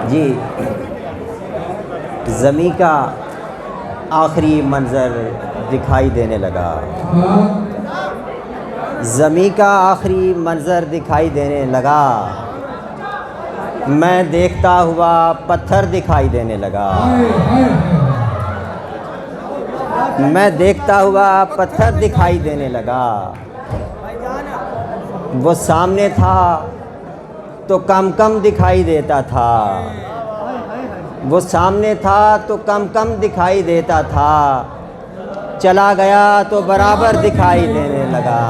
جی زمیں کا آخری منظر دکھائی دینے لگا، زمیں کا آخری منظر دکھائی دینے لگا، میں دیکھتا ہوا پتھر دکھائی دینے لگا، میں دیکھتا ہوا پتھر دکھائی دینے لگا۔ وہ سامنے تھا تو کم کم دکھائی دیتا تھا، وہ سامنے تھا تو کم کم دکھائی دیتا تھا، چلا گیا تو برابر دکھائی دینے لگا۔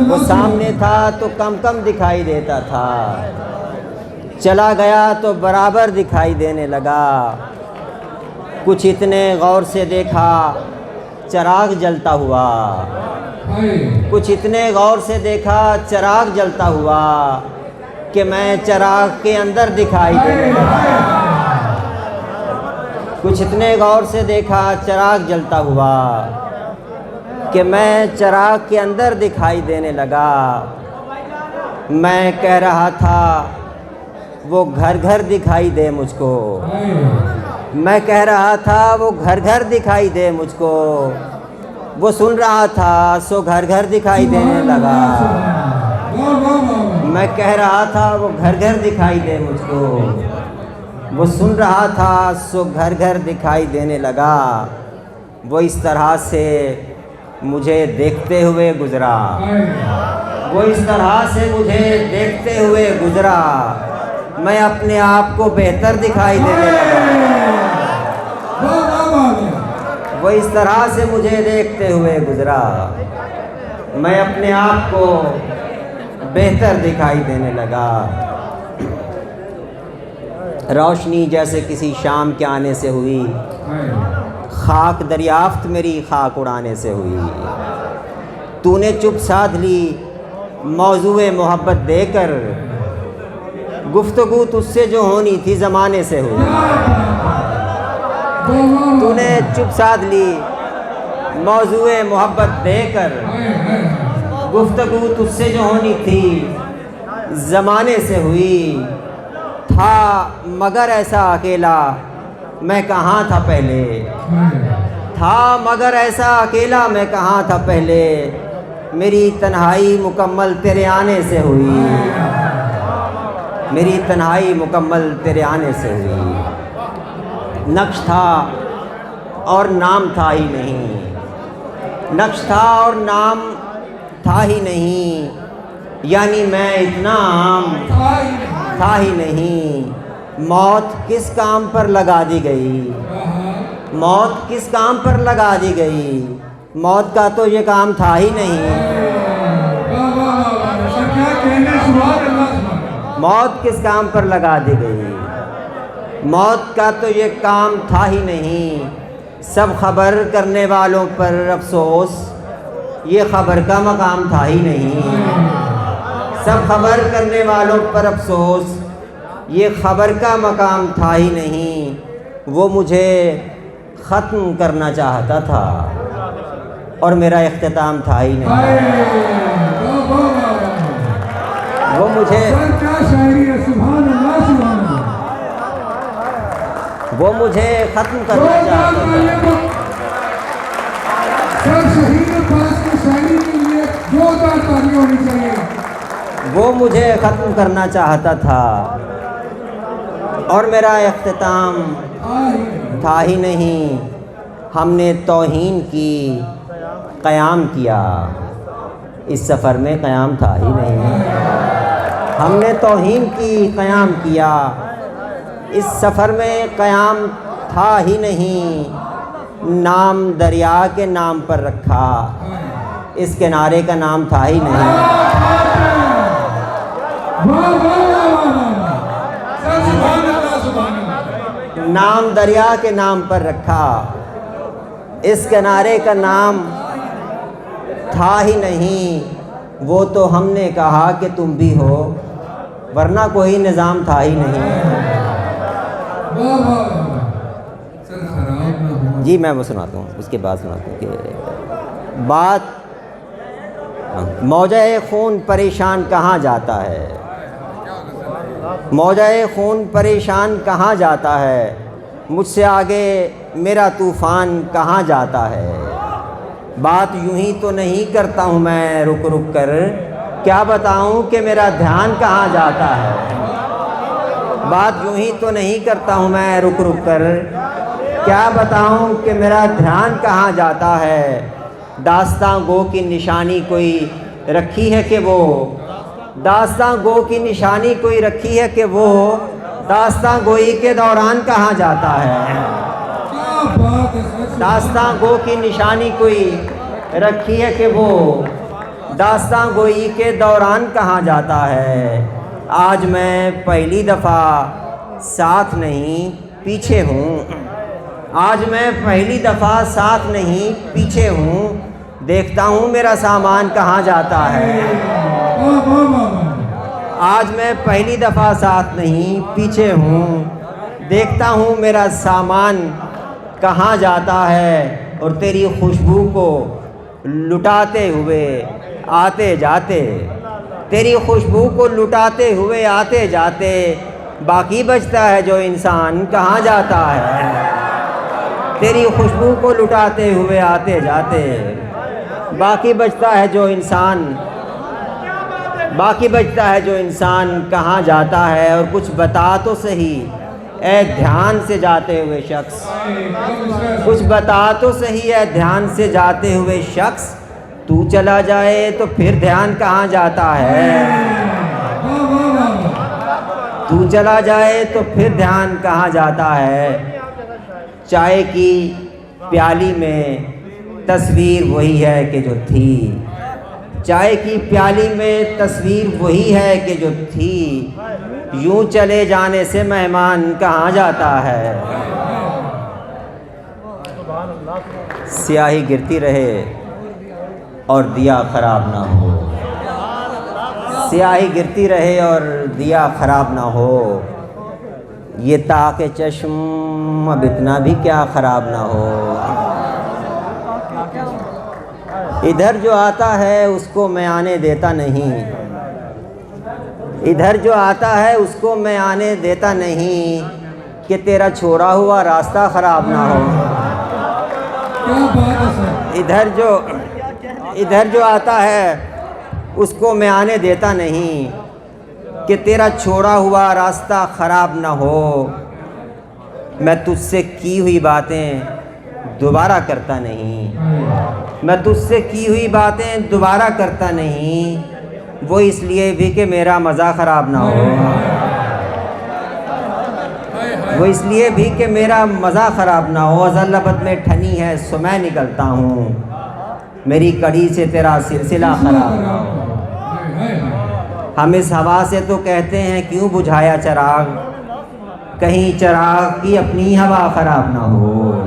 وہ سامنے تھا تو کم کم دکھائی دیتا تھا، چلا گیا تو برابر دکھائی دینے لگا۔ کچھ اتنے غور سے دیکھا چراغ جلتا ہوا، کچھ اتنے غور سے دیکھا چراغ جلتا ہوا کہ میں چراغ کے اندر دکھائی دینے لگا۔ کچھ اتنے غور سے دیکھا چراغ جلتا ہوا کہ میں چراغ کے اندر دکھائی دینے لگا۔ میں کہہ رہا تھا وہ گھر گھر دکھائی دے مجھ کو، میں کہہ رہا تھا وہ گھر گھر دکھائی دے مجھ کو، وہ سن رہا تھا سو گھر گھر دکھائی دینے لگا۔ میں کہہ رہا تھا وہ گھر گھر دکھائی دے مجھ کو، وہ سن رہا تھا سو گھر گھر دکھائی دینے لگا۔ وہ اس طرح سے مجھے دیکھتے ہوئے گزرا، وہ اس طرح سے مجھے دیکھتے ہوئے گزرا، میں اپنے آپ کو بہتر دکھائی دینے لگا۔ وہ اس طرح سے مجھے دیکھتے ہوئے گزرا، میں اپنے آپ کو بہتر دکھائی دینے لگا۔ روشنی جیسے کسی شام کے آنے سے ہوئی، خاک دریافت میری خاک اڑانے سے ہوئی۔ تو نے چپ سادھ لی موضوع محبت دے کر، گفتگو تجھ سے جو ہونی تھی زمانے سے ہوئی۔ تو نے چپ سادھ لی موضوع محبت دے کر، گفتگو تجھ سے جو ہونی تھی زمانے سے ہوئی۔ تھا مگر ایسا اکیلا میں کہاں تھا پہلے، تھا مگر ایسا اکیلا میں کہاں تھا پہلے، میری تنہائی مکمل تیرے آنے سے ہوئی، میری تنہائی مکمل تیرے آنے سے ہوئی۔ نقش تھا اور نام تھا ہی نہیں، نقش تھا اور نام تھا ہی نہیں، یعنی میں اتنا عام تھا ہی نہیں۔ موت کس کام پر لگا دی گئی، موت کس کام پر لگا دی گئی، موت کا تو یہ کام تھا ہی نہیں۔ موت کس کام پر لگا دی گئی، موت کا تو یہ کام تھا ہی نہیں۔ سب خبر کرنے والوں پر افسوس، یہ خبر کا مقام تھا ہی نہیں۔ سب خبر کرنے والوں پر افسوس، یہ خبر کا مقام تھا ہی نہیں۔ وہ مجھے ختم کرنا چاہتا تھا اور میرا اختتام تھا ہی نہیں۔ وہ مجھے وہ مجھے ختم کرنا چاہتا تھا، وہ مجھے ختم کرنا چاہتا تھا اور میرا اختتام تھا ہی نہیں۔ ہم نے توہین کی قیام کیا، اس سفر میں قیام تھا ہی نہیں۔ ہم نے توہین کی قیام کیا، اس سفر میں قیام تھا ہی نہیں۔ نام دریا کے نام پر رکھا، اس کنارے کا نام تھا ہی نہیں۔ نام دریا کے نام پر رکھا، اس کنارے کا نام تھا ہی نہیں۔ وہ تو ہم نے کہا کہ تم بھی ہو، ورنہ کوئی نظام تھا ہی نہیں۔ جی میں وہ سناتا ہوں، اس کے بعد سناتا ہوں کہ بات موجہ خون پریشان کہاں جاتا ہے، موجۂ خون پریشان کہاں جاتا ہے، مجھ سے آگے میرا طوفان کہاں جاتا ہے۔ بات یوں ہی تو نہیں کرتا ہوں میں رک رک کر، کیا بتاؤں کہ میرا دھیان کہاں جاتا ہے۔ بات یوں ہی تو نہیں کرتا ہوں میں رک رک کر، کیا بتاؤں کہ میرا دھیان کہاں جاتا ہے۔ داستاں گو کی نشانی کوئی رکھی ہے کہ وہ، داستاں گو کی نشانی کوئی رکھی ہے کہ وہ داستاں گوئی کے دوران کہاں جاتا ہے۔ داستاں گو کی نشانی کوئی رکھی ہے کہ وہ داستاں گوئی کے دوران کہاں جاتا ہے۔ آج میں پہلی دفعہ ساتھ نہیں پیچھے ہوں، آج میں پہلی دفعہ ساتھ نہیں پیچھے ہوں، دیکھتا ہوں میرا سامان کہاں جاتا ہے۔ آج میں پہلی دفعہ ساتھ نہیں پیچھے ہوں، دیکھتا ہوں میرا سامان کہاں جاتا ہے۔ اور تیری خوشبو کو لٹاتے ہوئے آتے جاتے، تیری خوشبو کو لٹاتے ہوئے آتے جاتے، باقی بچتا ہے جو انسان کہاں جاتا ہے۔ تیری خوشبو کو لٹاتے ہوئے آتے جاتے، باقی بچتا ہے جو انسان، باقی بچتا ہے جو انسان کہاں جاتا ہے۔ اور کچھ بتا تو صحیح اے دھیان سے جاتے ہوئے شخص، کچھ بتا تو صحیح اے دھیان سے جاتے ہوئے شخص، تو چلا جائے تو پھر دھیان کہاں جاتا ہے۔ تو چلا جائے تو پھر دھیان کہاں جاتا ہے۔ چائے کی پیالی میں تصویر وہی ہے کہ جو تھی، چائے کی پیالی میں تصویر وہی ہے کہ جو تھی، یوں چلے جانے سے مہمان کہاں جاتا ہے۔ سیاہی گرتی رہے اور دیا خراب نہ ہو، سیاہی گرتی رہے اور دیا خراب نہ ہو، یہ تاکہ چشم اب اتنا بھی کیا خراب نہ ہو۔ ادھر جو آتا ہے اس کو میں آنے دیتا نہیں، ادھر جو آتا ہے اس کو میں آنے دیتا نہیں، کہ تیرا چھوڑا ہوا راستہ خراب نہ ہو۔ ادھر جو آتا ہے اس کو میں آنے دیتا نہیں، کہ تیرا چھوڑا ہوا راستہ خراب نہ ہو۔ میں تجھ سے کی ہوئی باتیں دوبارہ کرتا نہیں، میں تجھ سے کی ہوئی باتیں دوبارہ کرتا نہیں، وہ اس لیے بھی کہ میرا مزہ خراب نہ ہو، وہ اس لیے بھی کہ میرا مزہ خراب نہ ہو۔ ازل ابد میں ٹھنی ہے سو میں نکلتا ہوں، میری کڑی سے تیرا سلسلہ خراب نہ ہو۔ ہم اس ہوا سے تو کہتے ہیں کیوں بجھایا چراغ، کہیں چراغ کی اپنی ہوا خراب نہ ہو،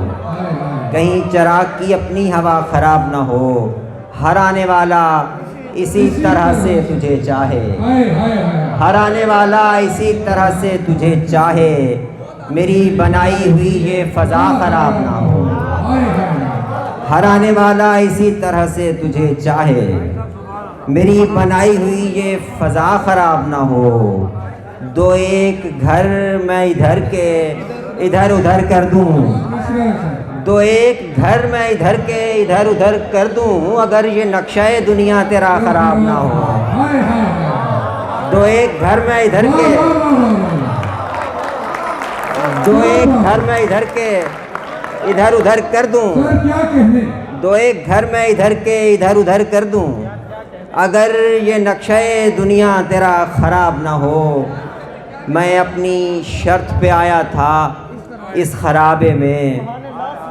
کہیں چراغ کی اپنی ہوا خراب نہ ہو۔ ہر آنے والا اسی طرح سے تجھے چاہے، ہر آنے والا اسی طرح سے تجھے چاہے، میری بنائی ہوئی یہ فضا خراب نہ ہو۔ ہر آنے والا اسی طرح سے تجھے چاہے، میری بنائی ہوئی یہ فضا خراب نہ ہو۔ دو ایک گھر میں ادھر کے ادھر ادھر کر دوں، دو ایک گھر میں ادھر کے ادھر ادھر کر دوں، اگر یہ نقشہ دنیا تیرا خراب نہ ہو۔ دو ایک گھر میں ادھر کے، دو ایک گھر میں ادھر کے ادھر ادھر کر دوں، دو ایک گھر میں ادھر کے ادھر ادھر کر دوں، اگر یہ نقشہ دنیا تیرا خراب نہ ہو۔ میں اپنی شرط پہ آیا تھا اس خرابے میں،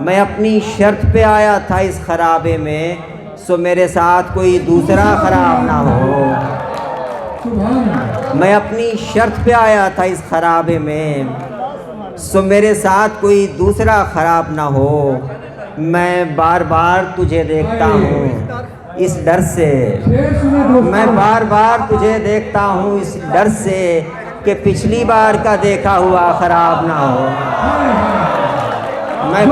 میں اپنی شرط پہ آیا تھا اس خرابے میں، سو میرے ساتھ کوئی دوسرا خراب نہ ہو۔ میں اپنی شرط پہ آیا تھا اس خرابے میں، سو میرے ساتھ کوئی دوسرا خراب نہ ہو۔ میں بار بار تجھے دیکھتا ہوں اس ڈر سے، میں بار بار تجھے دیکھتا ہوں اس ڈر سے، کہ پچھلی بار کا دیکھا ہوا خراب نہ ہو۔ میں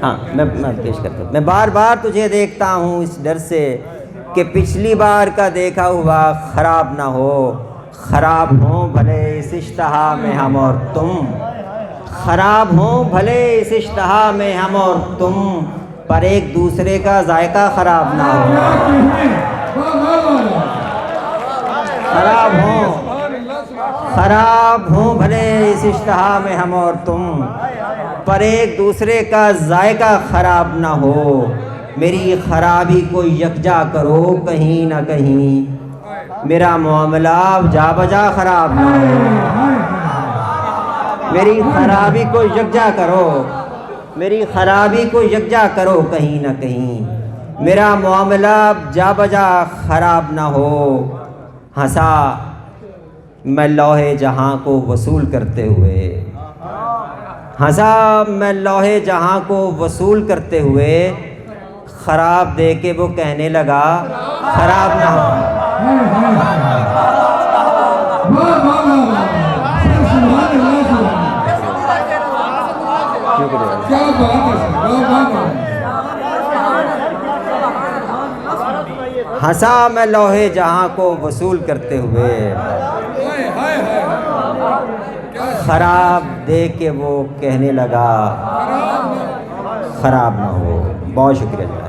ہاں میں پیش کرتا ہوں. میں بار بار تجھے دیکھتا ہوں اس ڈر سے کہ پچھلی بار کا دیکھا ہوا خراب نہ ہو. خراب ہوں بھلے اس اشتہا میں ہم اور تم، خراب ہوں بھلے اس اشتہا میں ہم اور تم، پر ایک دوسرے کا ذائقہ خراب نہ ہو. خراب ہوں بھلے اس اشتہا میں ہم اور تم، پر ایک دوسرے کا ذائقہ خراب نہ ہو. میری خرابی کو یکجا کرو کہیں نہ کہیں، میرا معاملہ جا بجا خراب نہ ہو. میری خرابی کو یکجا کرو، میری خرابی کو یکجا کرو کہیں نہ کہیں، میرا معاملہ جا بجا خراب نہ ہو. ہنسا میں لوح جہاں کو وصول کرتے ہوئے، ہنسا میں لوح جہاں کو وصول کرتے ہوئے، خراب دے کے وہ کہنے لگا خراب نہ ہو. ہنسا میں لوح جہاں کو وصول کرتے ہوئے، خراب دے کے وہ کہنے لگا خراب نہ ہو. بہت شکریہ.